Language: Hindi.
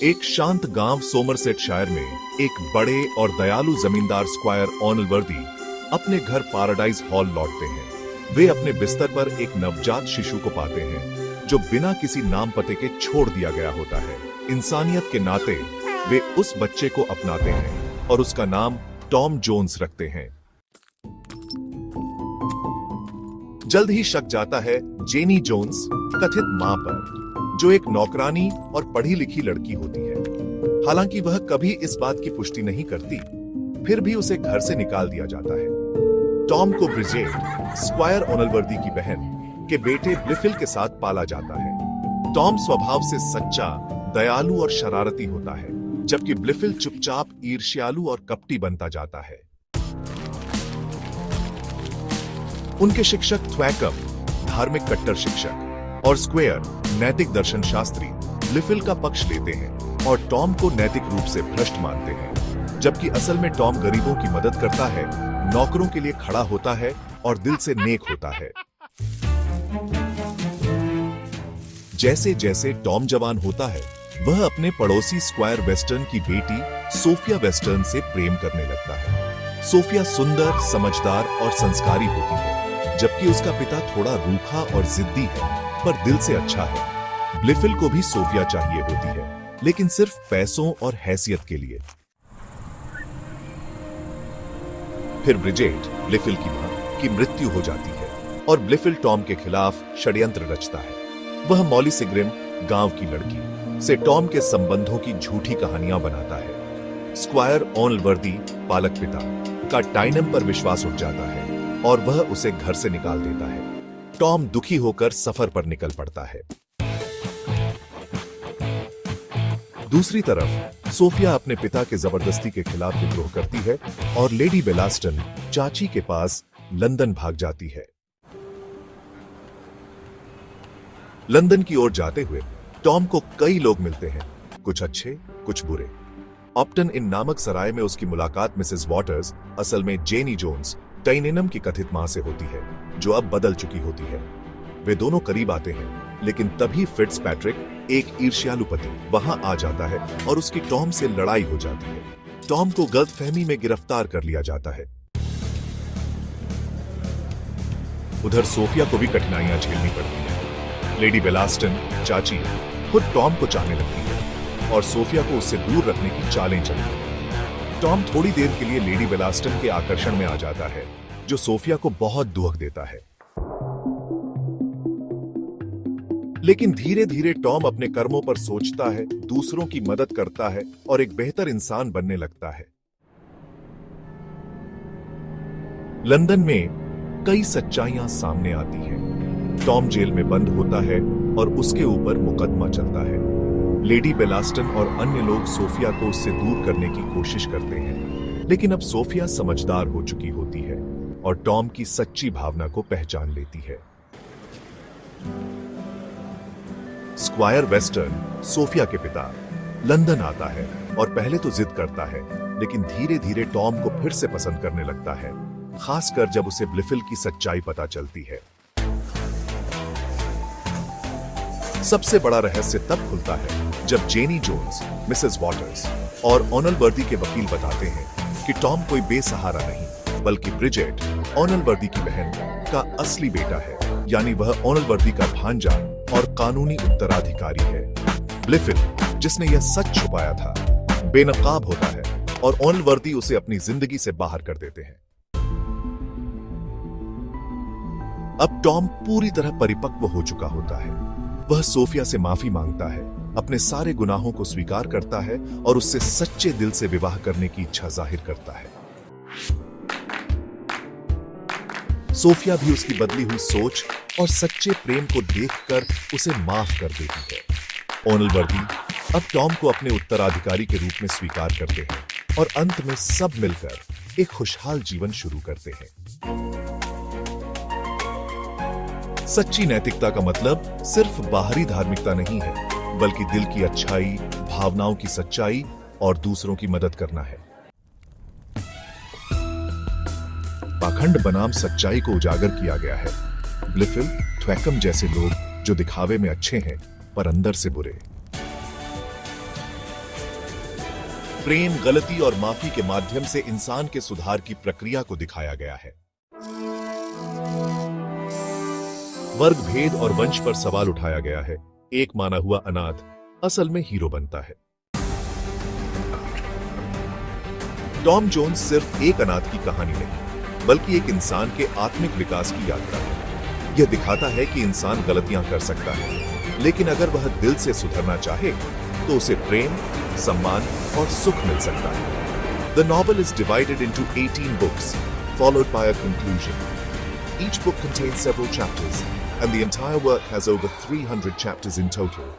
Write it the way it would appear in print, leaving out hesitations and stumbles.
एक शांत गांव सोमरसेटशायर में एक बड़े और दयालु जमींदार स्क्वायर ओनलवर्दी अपने घर पैराडाइज हॉल लौटते हैं। वे अपने बिस्तर पर एक नवजात शिशु को पाते हैं जो बिना किसी नाम पते के छोड़ दिया गया होता है। इंसानियत के नाते वे उस बच्चे को अपनाते हैं और उसका नाम टॉम जोन्स रखते हैं। जल्द ही शक जाता है जेनी जोन्स कथित मां पर, जो एक नौकरानी और पढ़ी लिखी लड़की होती है। हालांकि वह कभी इस बात की पुष्टि नहीं करती, फिर भी उसे घर से निकाल दिया जाता है। टॉम को ब्रिजेट, स्क्वायर ओनलवर्दी की बहन, के बेटे ब्लिफिल के साथ पाला जाता है। टॉम स्वभाव से सच्चा, दयालु और शरारती होता है, जबकि ब्लिफिल चुपचाप, ईर्ष्यालु और कपटी बनता जाता है। उनके शिक्षक थ्वैकम, धार्मिक कट्टर शिक्षक, और स्क्वायर, नैतिक दर्शन शास्त्री, ब्लिफिल का पक्ष लेते हैं और टॉम को नैतिक रूप से भ्रष्ट मानते हैं, जबकि असल में टॉम गरीबों की मदद करता है, नौकरों के लिए खड़ा होता है और दिल से नेक होता है। जैसे जैसे टॉम जवान होता है, वह अपने पड़ोसी स्क्वायर वेस्टर्न की बेटी सोफिया वेस्टर्न से प्रेम करने लगता है। सोफिया सुंदर, समझदार और संस्कारी होती है, जबकि उसका पिता थोड़ा रूखा और जिद्दी है, पर दिल से अच्छा है। ब्लिफिल को भी सोफिया चाहिए होती है, लेकिन सिर्फ पैसों और हैसियत के लिए। फिर ब्रिजेट, ब्लिफिल की मां, की मृत्यु हो जाती है और ब्लिफिल टॉम के खिलाफ षड्यंत्र रचता है। वह मॉली सिग्रिम, गांव की लड़की, से टॉम के संबंधों की झूठी कहानियां बनाता है। स्क्वायर ओनलवर्दी, पालक पिता, का टाइनम पर विश्वास उठ जाता है और वह उसे घर से निकाल देता है। टॉम दुखी होकर सफर पर निकल पड़ता है। दूसरी तरफ सोफिया अपने पिता के जबरदस्ती के खिलाफ विद्रोह करती है और लेडी बेलास्टन, चाची के पास लंदन भाग जाती है। लंदन की ओर जाते हुए टॉम को कई लोग मिलते हैं, कुछ अच्छे, कुछ बुरे। ऑप्टन इन नामक सराय में उसकी मुलाकात मिसेस वॉटर्स, असल में जेनी जोन्स, टाइनेनम की कथित मां से होती है, जो अब बदल चुकी होती है। वे दोनों करीब आते हैं, लेकिन तभी फिट्जपैट्रिक, एक ईर्ष्यालु पति, वहां आ जाता है और उसकी टॉम से लड़ाई हो जाती है। टॉम को गलतफहमी में गिरफ्तार कर लिया जाता है। उधर सोफिया को भी कठिनाइयां झेलनी पड़ती है। लेडी बेलास्टन, चाची, खुद टॉम को चाहने लगती है और सोफिया को उससे दूर रखने की चालें चलती है। टॉम थोड़ी देर के लिए लेडी बेलास्टन के आकर्षण में आ जाता है, जो सोफिया को बहुत दुख देता है। लेकिन धीरे धीरे टॉम अपने कर्मों पर सोचता है, दूसरों की मदद करता है और एक बेहतर इंसान बनने लगता है। लंदन में कई सच्चाइयां सामने आती हैं। टॉम जेल में बंद होता है और उसके ऊपर मुकदमा चलता है। लेडी बेलास्टन और अन्य लोग सोफिया को उससे दूर करने की कोशिश करते हैं, लेकिन अब सोफिया समझदार हो चुकी होती है और टॉम की सच्ची भावना को पहचान लेती है। स्क्वायर वेस्टर्न, सोफिया के पिता, लंदन आता है और पहले तो जिद करता है, लेकिन धीरे धीरे टॉम को फिर से पसंद करने लगता है, खासकर जब उसे ब्लिफिल की सच्चाई पता चलती है। सबसे बड़ा रहस्य तब खुलता है जब जेनी जोन्स, मिसेस वॉटर्स और ओनलवर्दी के वकील बताते हैं कि टॉम कोई बेसहारा नहीं, बल्कि ब्रिजेट, ओनलवर्दी की बहन, का असली बेटा है, यानी वह ओनलवर्दी का भांजा और कानूनी उत्तराधिकारी है। ब्लिफिल, जिसने यह सच छुपाया था, बेनकाब होता है और ओनलवर्दी उसे अपनी जिंदगी से बाहर कर देते हैं। अब टॉम पूरी तरह परिपक्व हो चुका होता है। वह सोफिया से माफी मांगता है, अपने सारे गुनाहों को स्वीकार करता है और उससे सच्चे दिल से विवाह करने की इच्छा जाहिर करता है। सोफिया भी उसकी बदली हुई सोच और सच्चे प्रेम को देखकर उसे माफ कर देती है। ओनलवर्दी अब टॉम को अपने उत्तराधिकारी के रूप में स्वीकार करते हैं और अंत में सब मिलकर एक खुशहाल जीवन शुरू करते हैं। सच्ची नैतिकता का मतलब सिर्फ बाहरी धार्मिकता नहीं है, बल्कि दिल की अच्छाई, भावनाओं की सच्चाई और दूसरों की मदद करना है। पाखंड बनाम सच्चाई को उजागर किया गया है। ब्लिफिल, थ्वैकम जैसे लोग जो दिखावे में अच्छे हैं पर अंदर से बुरे। प्रेम, गलती और माफी के माध्यम से इंसान के सुधार की प्रक्रिया को दिखाया गया है। वर्ग भेद और वंश पर सवाल उठाया गया है। एक माना हुआ अनाथ असल में हीरो बनता है। टॉम जोन्स सिर्फ एक अनाथ की कहानी नहीं, बल्कि एक इंसान के आत्मिक विकास की यात्रा है। यह दिखाता है कि इंसान गलतियां कर सकता है, लेकिन अगर वह दिल से सुधरना चाहे तो उसे प्रेम, सम्मान और सुख मिल सकता है। The novel is divided into 18 books, followed by a conclusion. Each book contains several chapters, and the entire work has over 300 chapters in total.